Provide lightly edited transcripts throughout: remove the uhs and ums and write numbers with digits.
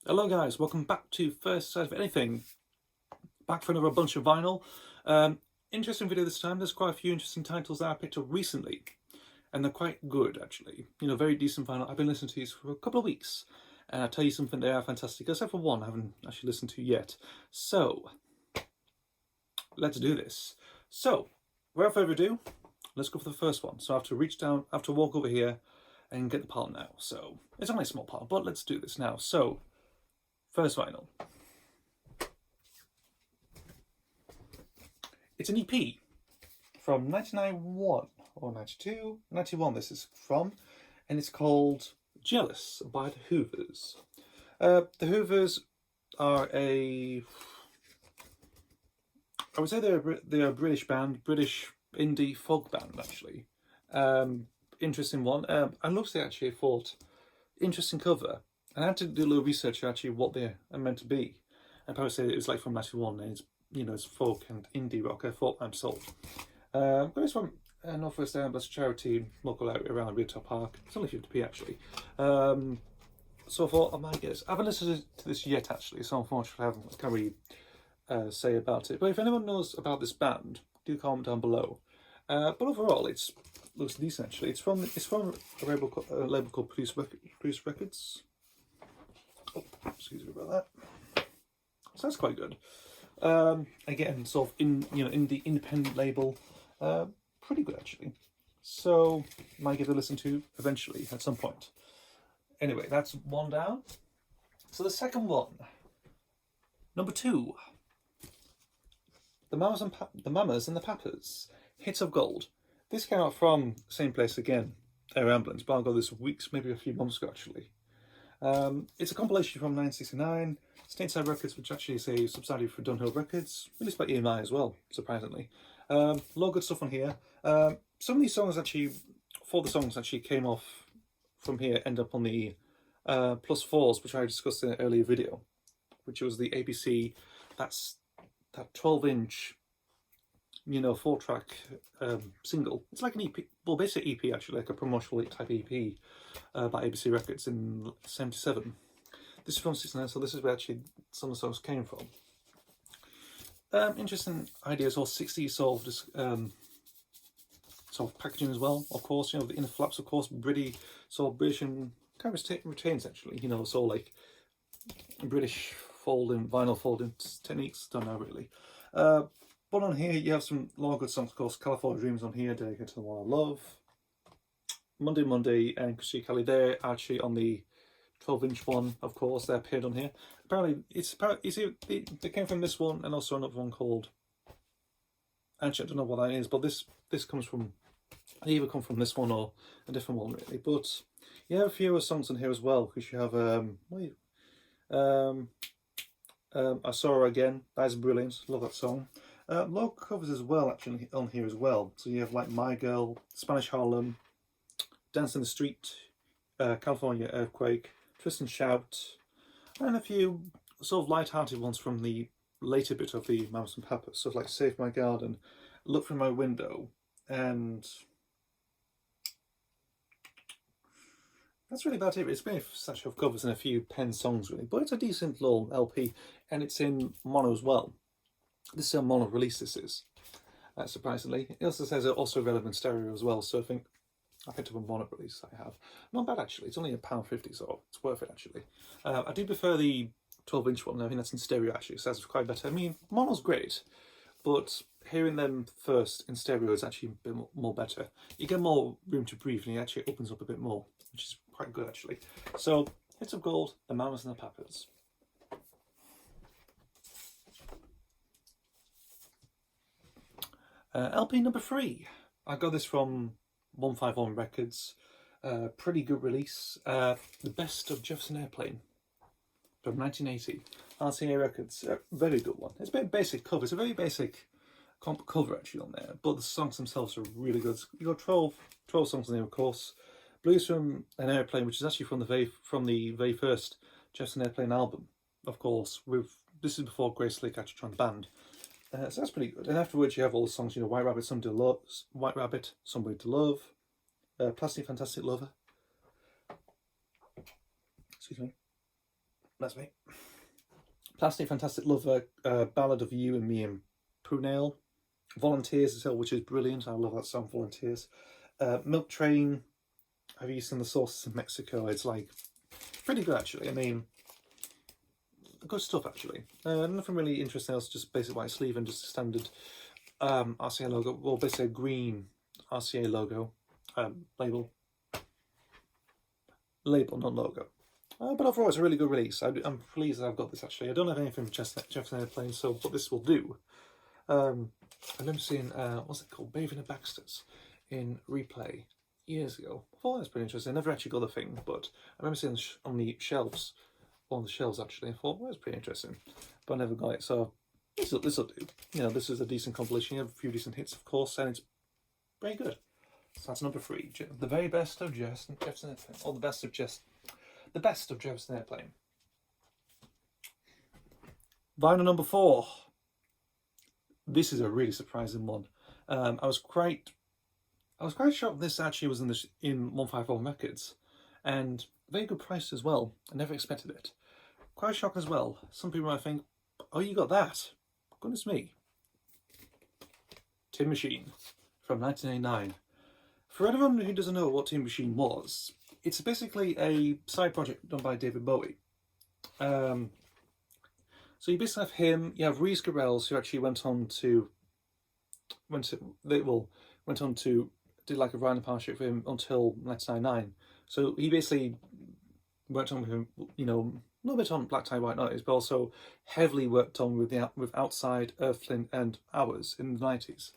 Hello guys, welcome back to First Sight of Anything. Back for another bunch of vinyl. Interesting video this time. There's quite a few interesting titles that I picked up recently, and they're quite good actually. You know, very decent vinyl. I've been listening to these for a couple of weeks, and I'll tell you something, they are fantastic, except for one I haven't actually listened to yet. So, let's do this. So, without further ado, let's go for the first one. So I have to reach down, I have to walk over here and get the part now. So, it's only a small part, but let's do this now. So, first vinyl. It's an EP from 1991 or 92, 91 this is from, and it's called Jealous by the Hoovers. The Hoovers are I would say they're a British band, British indie folk band actually. Interesting one. I looked at it actually, I thought, interesting cover. And I had to do a little research actually what they are meant to be. And probably say it was like from 91 and it's, you know, it's folk and indie rock. I thought I'm sold. It's from Northwest Ambulance charity local out around Retail Park. It's only 50p actually. So I thought I might get this. I haven't listened to this yet actually, so unfortunately I can't really say about it. But if anyone knows about this band, do comment down below. But overall, it looks decent actually. It's from a label called Produce Records. Oh, excuse me about that. So that's quite good. Again, sort of in the independent label, pretty good actually. So might give it a listen to eventually at some point. Anyway, that's one down. So the second one, number 2, the Mamas and the Papas, Hits of Gold. This came out from the same place again, Air Ambulance, but I got this weeks, maybe a few months ago actually. It's a compilation from 1969, Stateside Records, which actually is a subsidiary for Dunhill Records, released by EMI as well, surprisingly. A lot of good stuff on here. Some of these songs actually, 4 of the songs actually came off from here, end up on the +4s, which I discussed in an earlier video, which was the ABC, that's that 12-inch, you know, 4-track single. It's like an EP, well, basically EP actually, like a promotional type EP by ABC Records in '77. This is from '69, so this is where actually some of the songs came from. Interesting ideas, or 60s sort of packaging as well. Of course, you know, the inner flaps, of course, British and kind of retains actually. You know, so like British vinyl folding techniques. Don't know really. But on here you have some lot of good songs, of course. California Dreams on here, Dedicated to the One I Love. Monday Monday and Christy Kelly, they're actually on the 12-inch one, of course. They're appeared on here. Apparently, they came from this one and also another one called, actually I don't know what that is, but this comes from, they either come from this one or a different one really. But you have a few songs on here as well, because you have I Saw Her Again. That is brilliant. Love that song. Lot of covers as well actually on here as well. So you have like My Girl, Spanish Harlem, Dance in the Street, California Earthquake, Twist and Shout, and a few sort of light-hearted ones from the later bit of the Mamas and Papas, sort of like Save My Garden, Look From My Window, and that's really about it. It's been a selection of covers and a few pen songs really, but it's a decent little LP, and it's in mono as well. This is a mono release, this is, surprisingly. It also says it's also relevant stereo as well, so I think I picked up a mono release I have. Not bad actually, it's only £1.50, so it's worth it actually. I do prefer the 12-inch one, I think that's in stereo actually, so that's quite better. I mean, mono's great, but hearing them first in stereo is actually a bit more better. You get more room to breathe and it actually opens up a bit more, which is quite good actually. So, Hits of Gold, the Mamas and the Papas. LP number 3. I got this from 151 Records. Pretty good release. The Best of Jefferson Airplane from 1980. RCA Records. Very good one. It's a bit basic cover. It's a very basic cover actually on there, but the songs themselves are really good. You got 12 songs on there, of course. Blues from an Airplane, which is actually from the very first Jefferson Airplane album, of course. This is before Grace Lee actually joined the band. So that's pretty good. And afterwards you have all the songs, you know, White Rabbit, Somebody to Love, Plastic Fantastic Lover. Excuse me. That's me. Plastic Fantastic Lover, Ballad of You and Me and Punale. Volunteers as well, which is brilliant. I love that song, Volunteers. Milk Train, Have You Seen the Sources of Mexico? It's like pretty good actually. I mean, good stuff actually. Nothing really interesting else, just basic white sleeve and just a standard RCA logo. Well, basically a green RCA logo, label, not logo. But overall, it's a really good release. I'm pleased that I've got this actually. I don't have anything from Jefferson Airplane, so what this will do. I remember seeing, what's it called? Bathing the Baxters in Replay years ago. I thought that was pretty interesting. I never actually got the thing, but I remember seeing on the shelves, on the shelves actually. I thought, well, that was pretty interesting, but I never got it. So this will do. You know, this is a decent compilation. You have a few decent hits, of course, and it's very good. So that's number 3. The very best of Jefferson Airplane, or the best of Jefferson Airplane. Vinyl number 4. This is a really surprising one. I was quite shocked this actually was in 154 Records, and very good price as well. I never expected it. Quite shocked as well. Some people might think, "Oh, you got that? Goodness me!" Tin Machine from 1989. For anyone who doesn't know what Tin Machine was, it's basically a side project done by David Bowie. So you basically have him. You have Reese Garrels, who actually went on to do like a writing partnership with him until 1999. So he basically worked on with him, you know, a little bit on Black Tie White Noise, but also heavily worked on with Outside, Earthling, and Hours in the 90s.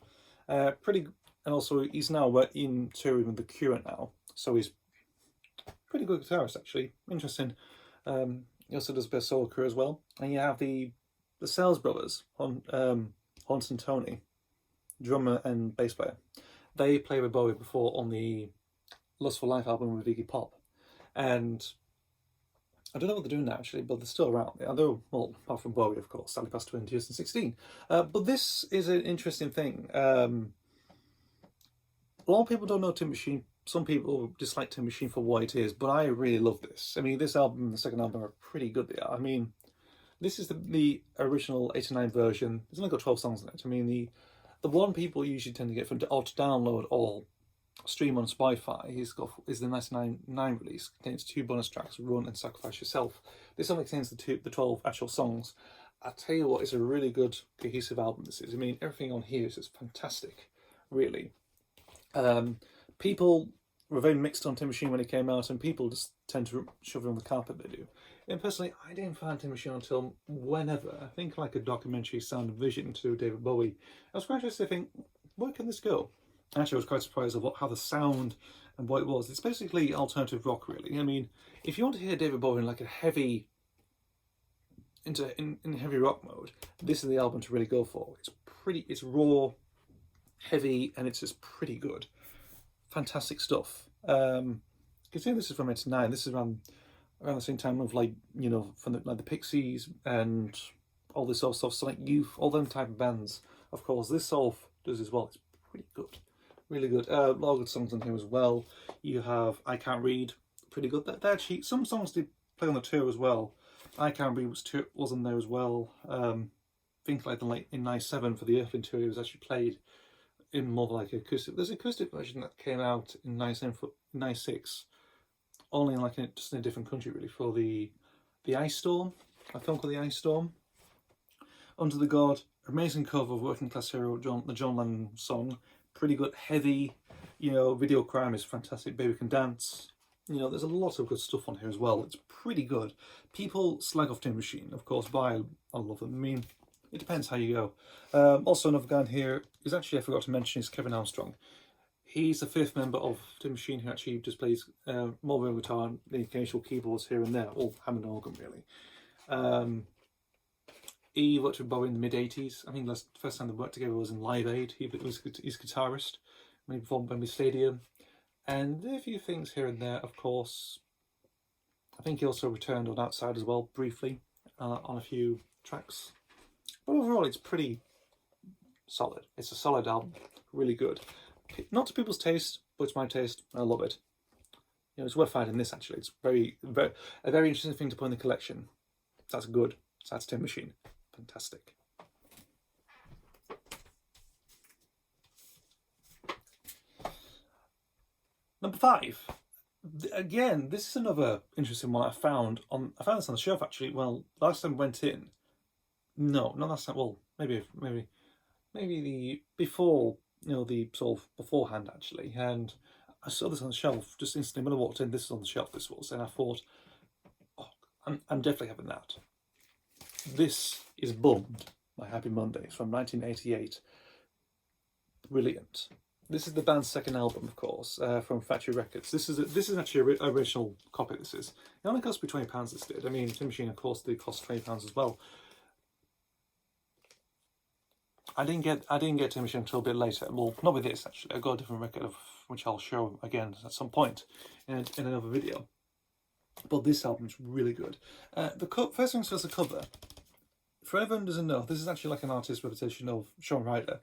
And also he's now in touring with The Cure now, so he's pretty good guitarist actually. Interesting. He also does a bit of solo career as well. And you have the Sales Brothers, Hans and Tony, drummer and bass player. They played with Bowie before on the Lust for Life album with Iggy Pop. And I don't know what they're doing now actually, but they're still around. Although, well, apart from Bowie, of course, sadly passed away in 2016. But this is an interesting thing. A lot of people don't know Tin Machine. Some people dislike Tin Machine for what it is, but I really love this. I mean, this album and the second album are pretty good. They are. I mean, this is the original 89 version. It's only got 12 songs in it. I mean, the one people usually tend to get to download or stream on Spotify is the 1999 release. It contains 2 bonus tracks, Run and Sacrifice Yourself. This only contains the 12 actual songs. I tell you what, it's a really good, cohesive album this is. I mean, everything on here is just fantastic, really. People were very mixed on Tin Machine when it came out, and people just tend to shove it on the carpet, they do. And personally, I didn't find Tin Machine until whenever, I think like a documentary, Sound and Vision, to David Bowie. I was quite interested to think, where can this go? Actually, I was quite surprised of how the sound and what it was. It's basically alternative rock, really. I mean, if you want to hear David Bowie in like a heavy, in heavy rock mode, this is the album to really go for. It's raw, heavy, and it's just pretty good. Fantastic stuff. Considering this is from 1989, this is around the same time of, like, you know, from the Pixies and all this sort of stuff, Sonic Youth, all them type of bands. Of course, this sort does as well. It's pretty good, really good. A lot of good songs on here as well. You have I Can't Read, pretty good. They're actually, some songs did play on the tour as well. I Can't Read was on there as well. I think like in 97 for the Earthling tour, it was actually played in more like acoustic. There's an acoustic version that came out in 96, only in just in a different country really, for the Ice Storm, a film called The Ice Storm. Under the God, amazing cover of Working Class Hero, the John Lennon song, pretty good, heavy. You know, Video Crime is fantastic. Baby Can Dance. You know, there's a lot of good stuff on here as well. It's pretty good. People slag off Tin Machine, of course, but I love them. I mean, it depends how you go. Also, another guy in here is actually, I forgot to mention, is Kevin Armstrong. He's the 5th member of Tin Machine, who actually just plays mobile guitar and the occasional keyboards here and there, all Hammond organ really. He worked with Bowie in the mid-80s. I think the first time they worked together was in Live Aid. He was his guitarist when he performed Wembley Stadium. And there are a few things here and there, of course. I think he also returned on Outside as well, briefly, on a few tracks. But overall, it's pretty solid. It's a solid album, really good. Not to people's taste, but it's my taste. I love it. You know, it's worth finding this actually. It's a very interesting thing to put in the collection. That's good. So that's Tin Machine. Fantastic. Number 5. Again, this is another interesting one I found this on the shelf actually. Well, last time I went in. No, not last time. Well, maybe the before, the sort of beforehand actually. And I saw this on the shelf just instantly when I walked in. This is on the shelf. This was, and I thought, oh, I'm definitely having that. This is Bummed by Happy Mondays from 1988. Brilliant. This is the band's second album, of course, from Factory Records. This is actually an original copy. This is. It only cost me £20. This did. I mean, Tin Machine, of course, did cost £20 as well. I didn't get Tin Machine until a bit later. Well, not with this actually. I got a different record of which I'll show again at some point in another video. But this album is really good. First things first, the cover. For everyone who doesn't know, this is actually like an artist representation of Shaun Ryder,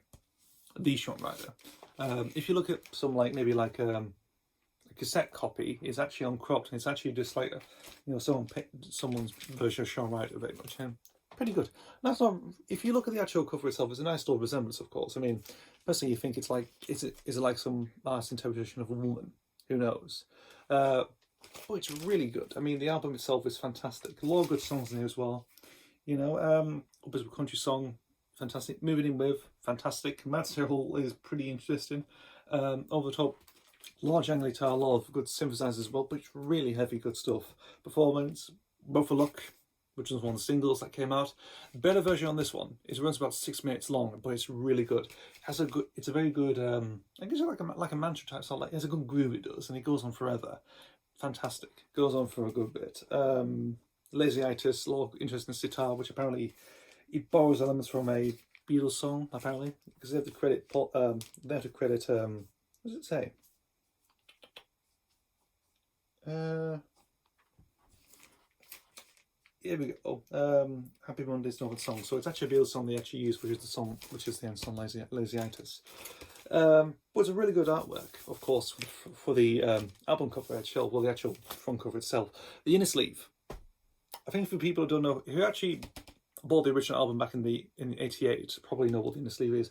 the Shaun Ryder. If you look at some maybe a cassette copy, it's actually uncropped and it's actually just like someone's version of Shaun Ryder very much. Pretty good. That's not. If you look at the actual cover itself, it's a nice little resemblance, of course. I mean, personally, you think it's like is it like some artist's interpretation of a woman? Who knows? But it's really good. I mean, the album itself is fantastic. A lot of good songs in there as well. A bit of a country song, fantastic. Moving In With, fantastic. Matt Cyril is pretty interesting. Over the top, large angle guitar, a lot of good synthesizers as well, but it's really heavy, good stuff. Performance, Both for Luck, which was one of the singles that came out. The better version on this one. It runs about 6 minutes long, but it's really good. It's a very good, I guess like a mantra type song. It has a good groove, it does, and it goes on forever. Fantastic. Goes on for a good bit. Lazy-itis, a lot of interesting sitar, which apparently it borrows elements from a Beatles song, apparently, because they have to credit, what does it say? Here we go. Happy Monday's Northern Song. So it's actually a Beatles song they actually use, which is the end song, Lazy-itis. But it's a really good artwork, of course, for the album cover itself, well, the actual front cover itself. The inner sleeve. I think for people who don't know, who actually bought the original album back in 88, probably know what the inner sleeve is.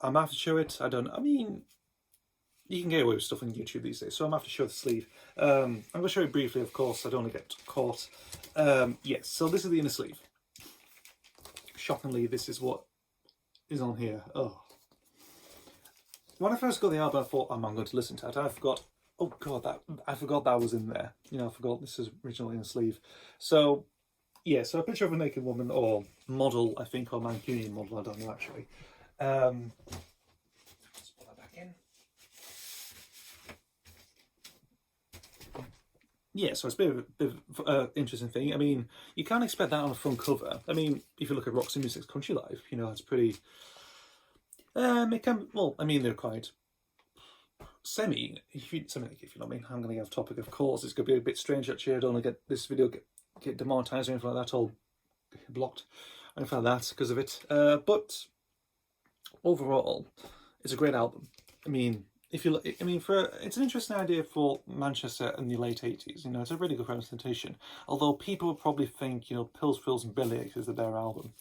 I'm going to have to show it. I mean, you can get away with stuff on YouTube these days, so I'm going to have to show the sleeve. I'm going to show it briefly, of course. I don't want to get caught. Yes, so this is the inner sleeve. Shockingly, this is what is on here. Oh. When I first got the album, I thought, I'm going to listen to it. I forgot. Oh god, I forgot that was in there. I forgot this is originally in the sleeve. So, yeah, so a picture of a naked woman, or model, I think, or Mancunian model, I don't know actually. Let's put that back in. Yeah, so it's a bit of interesting thing. I mean, you can't expect that on a front cover. I mean, if you look at Roxy Music's Country Life, it's pretty. It can. Well, I mean, they're quite. If you know what I mean. I'm going to get off topic, of course. It's going to be a bit strange actually. I don't want to get this video get demonetized or anything like that, or blocked or anything like that because of it. But overall, it's a great album. I mean, it's an interesting idea for Manchester in the late 80s. It's a really good representation. Although people would probably think, Pills, Frills and Bellyaches is their album.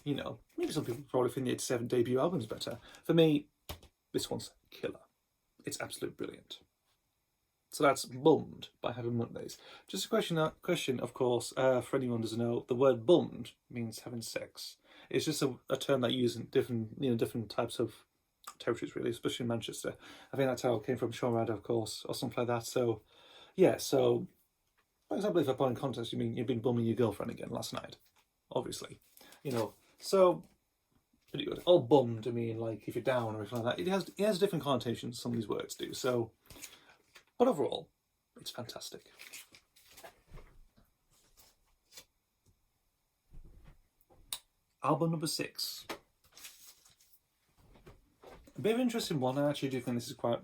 Maybe some people probably think the 87 debut album's better. For me, this one's killer. It's absolutely brilliant. So that's Bummed by Happy Mondays. Just a question, of course, for anyone who doesn't know, the word bummed means having sex. It's just a term that you use in different types of territories, really, especially in Manchester. I think that's how it came from Shaun Ryder, of course, or something like that. So, yeah, for example, if I put in context, you mean you've been bumming your girlfriend again last night, obviously. So pretty good. All bummed, I mean, like if you're down or anything like that. It has different connotations, some of these words do. So, but overall, it's fantastic. Album number 6. A bit of an interesting one. I actually do think this is quite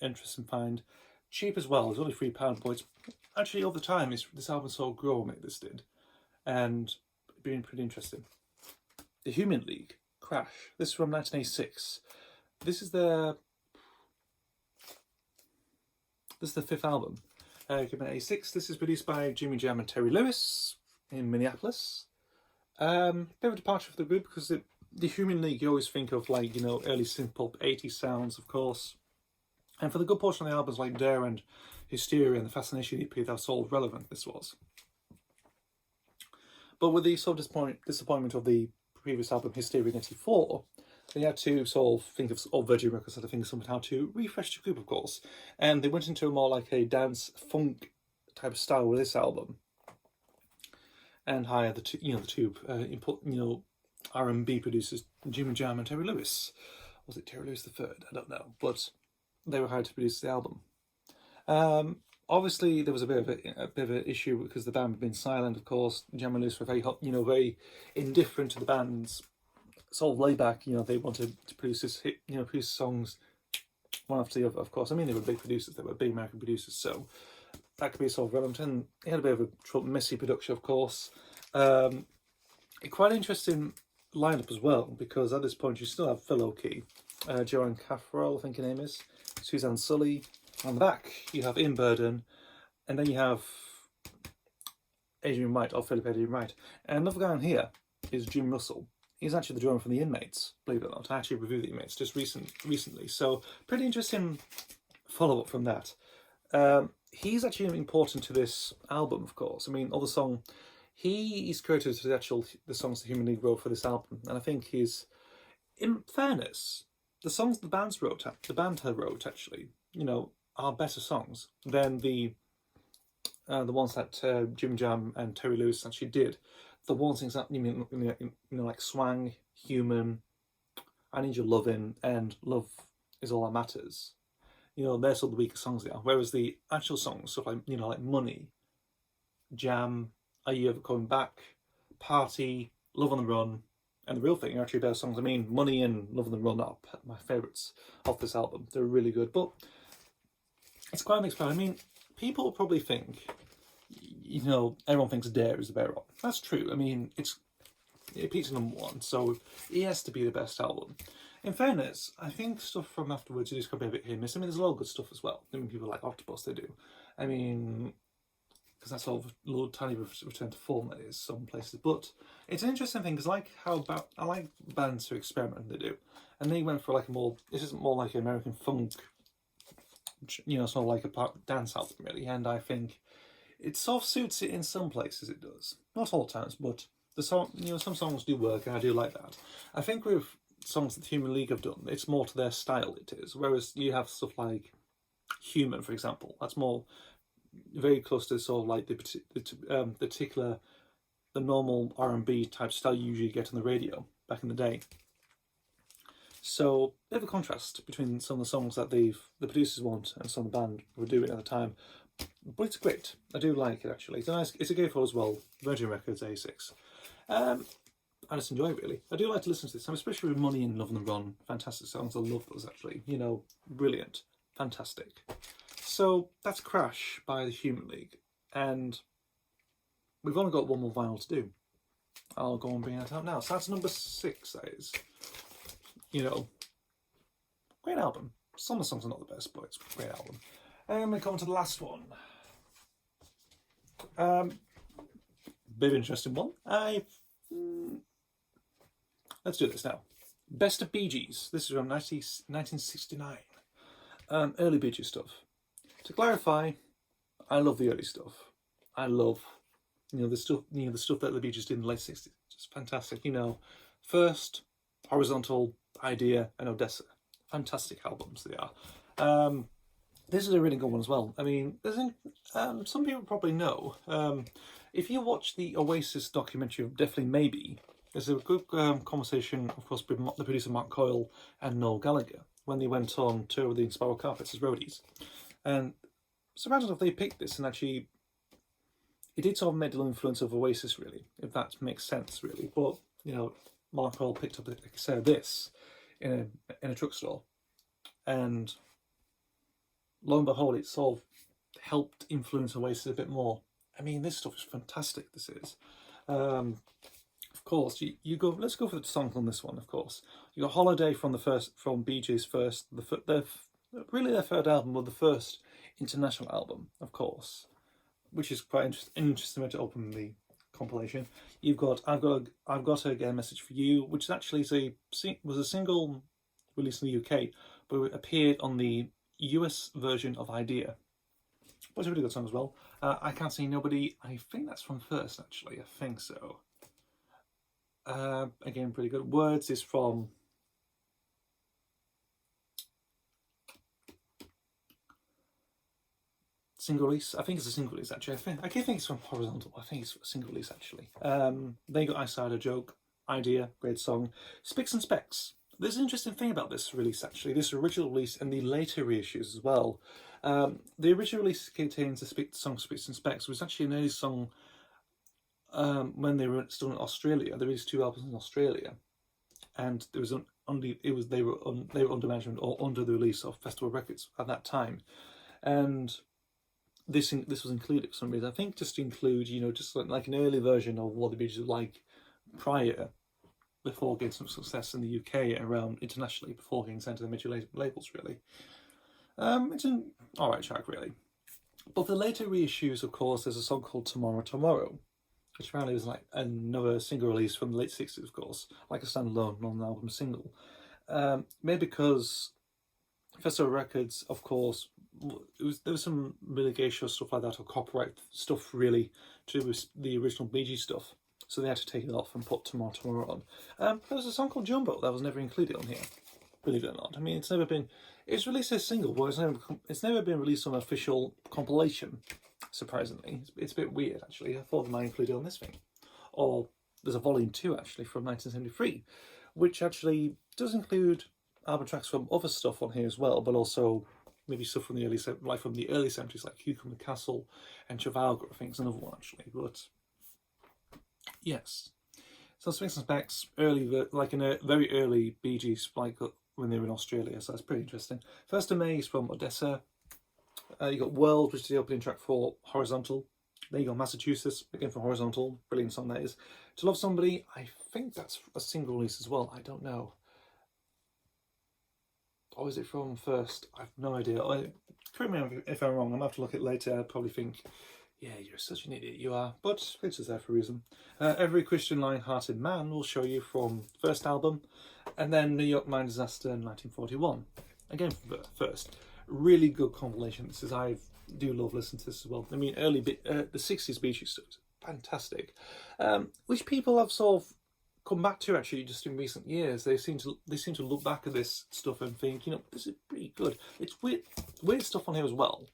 interesting find. Cheap as well. It's only £3, but it's actually over time, this album saw grow, this did. And being pretty interesting. The Human League. Crash. This is from 1986. This is the 5th album. 1986. This is produced by Jimmy Jam and Terry Lewis. in Minneapolis. Bit of a departure for the group because the Human League, you always think of like, you know, early synth pop 80s sounds, of course. And for the good portion of the albums like Dare and Hysteria and the Fascination EP, that's all relevant this was. But with the sort of disappointment of the previous album, Hysteria in '84, they had to sort of think of, or Virgin Records had to think of something how to refresh the group, of course. And they went into a more like a dance funk type of style with this album. And hired the two R&B producers, Jimmy Jam and Terry Lewis. Was it Terry Lewis the third? I don't know, but they were hired to produce the album. Obviously, there was a bit of an issue because the band had been silent. Of course, Jam and Lewis were very indifferent to the band's sort of laid back. You know, they wanted to produce produce songs one after the other. Of course, I mean they were big producers. They were big American producers, so that could be sort of relevant. And it had a bit of a messy production, of course. Quite interesting lineup as well, because at this point you still have Phil Oakey, Joanne Caffarel, I think her name is, Suzanne Sully. On the back, you have Ian Burden, and then you have Adrian Wright, or Philip Adrian Wright. And another guy on here is Jim Russell. He's actually the drummer from the Inmates, believe it or not. I actually reviewed the Inmates just recently, so pretty interesting follow-up from that. He's actually important to this album, of course. I mean, all the song, he's credited to the songs the Human League wrote for this album, and I think he's, in fairness, the songs the band had wrote actually, you know, are better songs than the ones that Jim Jam and Terry Lewis actually did. The one things that you know, like Swang, Human, I Need Your Lovin', and Love Is All That Matters. You know, they're sort of the weaker songs they are. Whereas the actual songs, stuff like, you know, like Money, Jam, Are You Ever Coming Back, Party, Love on the Run, and The Real Thing are actually better songs. I mean, Money and Love on the Run are my favourites of this album. They're really good, but it's quite a mixed bag. I mean, people probably think, you know, everyone thinks Dare is the better album. That's true. I mean, it peaks at #1, so it has to be the best album. In fairness, I think stuff from afterwards is going to be a bit hit and miss. I mean, there's a lot of good stuff as well. I mean, people like Octopus, they do. I mean, because that's sort of a little tiny return to form that is some places. But it's an interesting thing because I like bands who experiment, they do. And they went for like this isn't more like an American funk, you know, it's not like a dance album really. And I think it sort of suits it in some places, it does. Not all times, but the song, you know, some songs do work and I do like that. I think with songs that the Human League have done, it's more to their style, it is. Whereas you have stuff like Human, for example, that's more very close to sort of like the normal R&B type style you usually get on the radio back in the day. So bit of a contrast between some of the songs that the producers want and some of the band were doing at the time. But it's great. I do like it actually. It's a gatefold as well. Virgin Records A6. I just enjoy it really. I do like to listen to this, especially with Money and Love on the Run. Fantastic songs. I love those actually. You know, brilliant, fantastic. So that's Crash by the Human League, and we've only got one more vinyl to do. I'll go and bring that out now. So that's #6. That is. You know, great album. Some of the songs are not the best, but it's a great album. And we come to the last one. Bit of an interesting one. Let's do this now. Best of Bee Gees. This is from 1969. Early Bee Gees stuff. To clarify, I love the early stuff. I love, you know, the stuff that the Bee Gees did in the late 60s. Just fantastic. You know, First, Horizontal, Idea, and Odessa. Fantastic albums they are. This is a really good one as well. I mean, some people probably know. If you watch the Oasis documentary of Definitely Maybe, there's a good conversation, of course, with the producer Mark Coyle and Noel Gallagher when they went on tour with the Spiral Carpets as roadies. And so imagine if they picked this and actually, it did sort of make the influence of Oasis really, if that makes sense really. But, you know, Mark Coyle picked up, like I said, this in a truck store, and lo and behold, it sort of helped influence Oasis a bit more. I mean, this stuff is fantastic. This is, of course, you go. Let's go for the songs on this one. Of course, you got Holiday from Bee Gees' first, really their third album, but the first international album, of course, which is quite interesting way to open the compilation. You've got I've got a message for you, which actually was a single released in the UK, but it appeared on the US version of Idea. But it's a really good song as well. I Can't See Nobody. I think that's from First, actually. I think so. Again, pretty good. Words is from single release. I think it's a single release, actually. I can't think it's from Horizontal. I think it's a single release, actually. Then you got I Started a Joke. Idea, great song. Spicks and Specks. There's an interesting thing about this release, actually. This original release and the later reissues as well. The original release contains the song Spicks and Specks, which was actually an early song when they were still in Australia. They released 2 albums in Australia, and there was they were under management or under the release of Festival Records at that time, and this was included for some reason. I think just to include, you know, just like an early version of what the Bee Gees were like prior, before getting some success in the UK and around internationally, before getting sent to the major labels, really. It's an alright track, really. But the later reissues, of course, there's a song called Tomorrow Tomorrow, which apparently was like another single release from the late 60s, of course, like a standalone non-album single. Maybe because Festival Records, of course, there was some litigation or stuff like that, or copyright stuff, really, to do with the original Bee Gees stuff. So they had to take it off and put Tomorrow Tomorrow on. There was a song called Jumbo that was never included on here, believe it or not. I mean, it's released as a single, but it's never been released on an official compilation, surprisingly. It's a bit weird, actually. I thought they might include it on this thing. Or there's a volume 2, actually, from 1973, which actually does include album tracks from other stuff on here as well, but also maybe stuff from the early 70s, like Cucumber Castle and Trafalgar. I think it's another one, actually, but yes. So Spicks and Specks, like in a very early Bee Gees, like when they were in Australia, so that's pretty interesting. 1st of May is from Odessa. You got World, which is the opening track for Horizontal. Then you got Massachusetts, again from Horizontal. Brilliant song that is. To Love Somebody, I think that's a single release as well. I don't know. Or is it from First? I have no idea. Correct me if I'm wrong. I'm going to have to look at it later. I'd probably think, yeah, you're such an idiot, you are. But it's just there for a reason. Every Christian Lion-Hearted Man will show you from First album. And then New York Mine Disaster in 1941. Again from First. Really good compilation. This is, I do love listening to this as well. I mean, the 60s Bee Gees stuff is fantastic. Which people have sort of come back to, actually, just in recent years. They seem to look back at this stuff and think, you know, this is pretty good. It's weird stuff on here as well.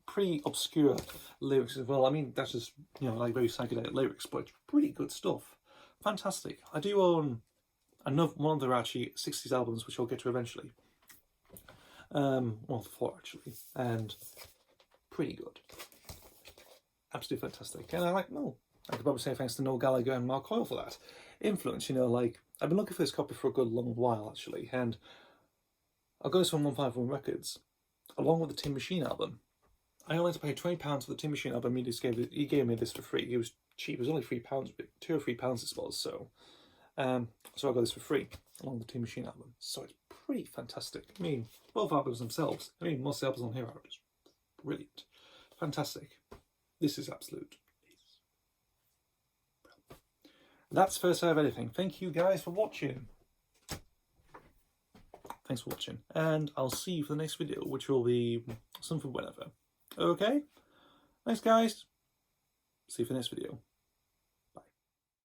Pretty obscure lyrics as well. I mean, that's just, you know, like very psychedelic lyrics, but it's pretty good stuff. Fantastic. I do own one of their actually 60s albums, which I'll get to eventually. Well, 4 actually, and pretty good. Absolutely fantastic. And I could probably say thanks to Noel Gallagher and Mark Hoyle for that influence. You know, like, I've been looking for this copy for a good long while, actually, and I got this from 151 Records, along with the Tin Machine album. I only had to pay £20 for the Tin Machine album. He gave me this for free. It was cheap. It was only £3, £2 or £3 it was. So I got this for free along with the Tin Machine album. So it's pretty fantastic. I mean, both albums themselves. I mean, most of the albums on here are just brilliant, fantastic. This is absolute. That's first out of anything. Thank you guys for watching. Thanks for watching, and I'll see you for the next video, which will be something whenever. Okay? Thanks, guys. See you for the next video.